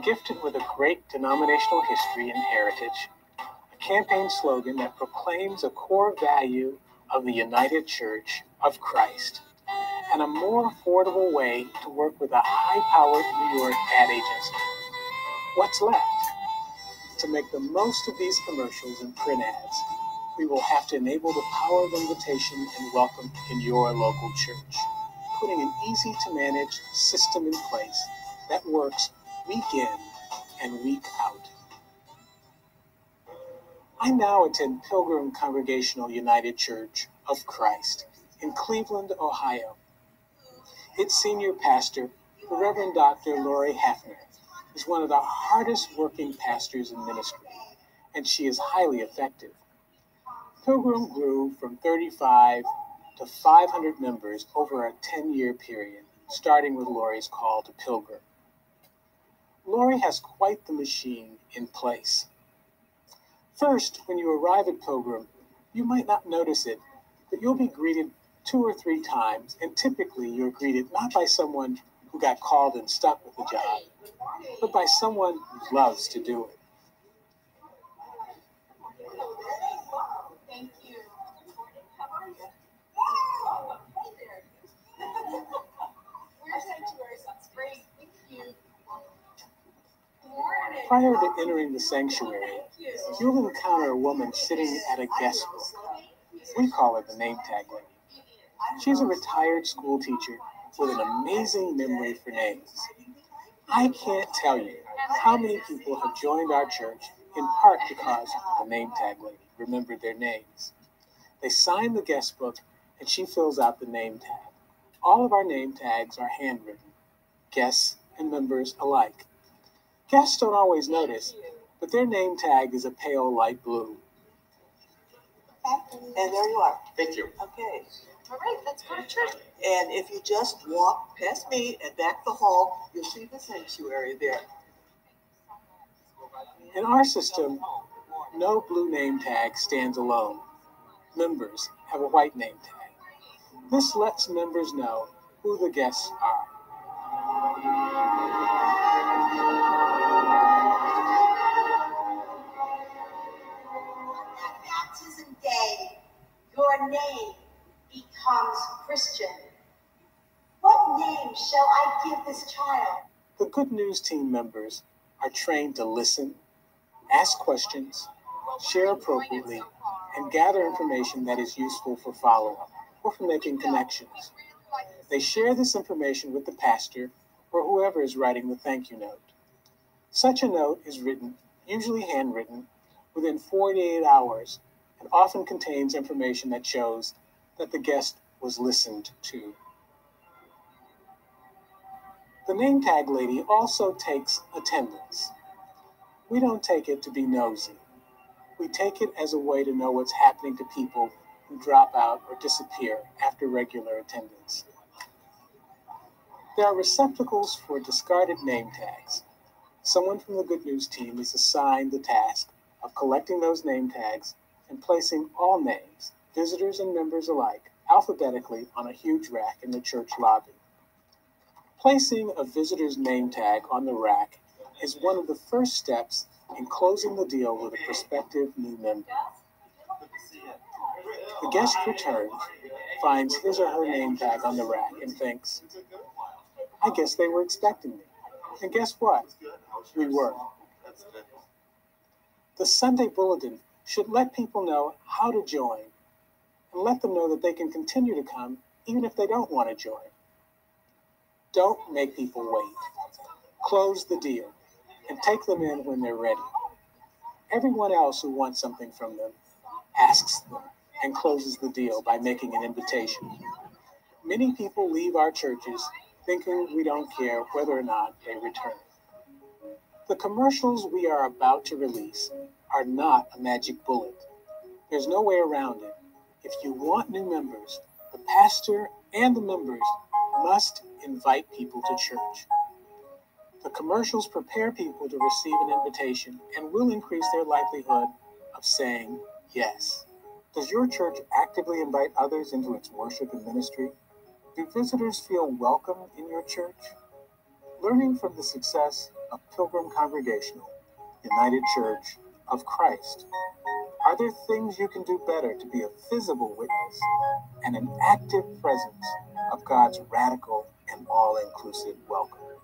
Gifted with a great denominational history and heritage, a campaign slogan that proclaims a core value of the United Church of Christ, and a more affordable way to work with a high-powered New York ad agency. What's left? To make the most of these commercials and print ads, we will have to enable the power of invitation and welcome in your local church, putting an easy-to-manage system in place that works week in and week out. I now attend Pilgrim Congregational United Church of Christ in Cleveland, Ohio. Its senior pastor, the Reverend Dr. Lori Hafner, is one of the hardest working pastors in ministry, and she is highly effective. Pilgrim grew from 35 to 500 members over a 10-year period, starting with Lori's call to Pilgrim. Lori has quite the machine in place. First, when you arrive at Pilgrim, you might not notice it, but you'll be greeted 2 or 3 times, and typically you're greeted not by someone who got called and stuck with the job, but by someone who loves to do it. Thank you. How are you? Hey there. We're sanctuary, so it's great. Thank you. Morning. Prior to entering the sanctuary, you'll encounter a woman sitting at a guest book. We call her the name tag lady. She's a retired school teacher with an amazing memory for names. I can't tell you how many people have joined our church in part because the name tag lady remembered their names. They sign the guest book and she fills out the name tag. All of our name tags are handwritten, guests and members alike. Guests don't always notice, but their name tag is a pale light blue. And there you are. Thank you. Okay. All right, let's go to church. And if you just walk past me and back the hall, you'll see the sanctuary there. In our system, no blue name tag stands alone. Members have a white name tag. This lets members know who the guests are. On that baptism day, your name becomes Christian. What name shall I give this child? The Good News team members are trained to listen, ask questions, share appropriately, and gather information that is useful for follow-up or for making connections. They share this information with the pastor or whoever is writing the thank you note. Such a note is written, usually handwritten, within 48 hours and often contains information that shows that the guest was listened to. The name tag lady also takes attendance. We don't take it to be nosy. We take it as a way to know what's happening to people who drop out or disappear after regular attendance. There are receptacles for discarded name tags. Someone from the Good News team is assigned the task of collecting those name tags and placing all names, visitors and members alike, alphabetically on a huge rack in the church lobby. Placing a visitor's name tag on the rack is one of the first steps in closing the deal with a prospective new member. The guest returns, finds his or her name tag on the rack, and thinks, I guess they were expecting me. And guess what? We were. The Sunday Bulletin should let people know how to join and let them know that they can continue to come even if they don't want to join. Don't make people wait. Close the deal and take them in when they're ready. Everyone else who wants something from them asks them and closes the deal by making an invitation. Many people leave our churches thinking we don't care whether or not they return. The commercials we are about to release are not a magic bullet. There's no way around it. If you want new members, the pastor and the members must invite people to church. The commercials prepare people to receive an invitation and will increase their likelihood of saying yes. Does your church actively invite others into its worship and ministry? Do visitors feel welcome in your church? Learning from the success of Pilgrim Congregational United Church of Christ, are there things you can do better to be a visible witness and an active presence of God's radical and all-inclusive welcome?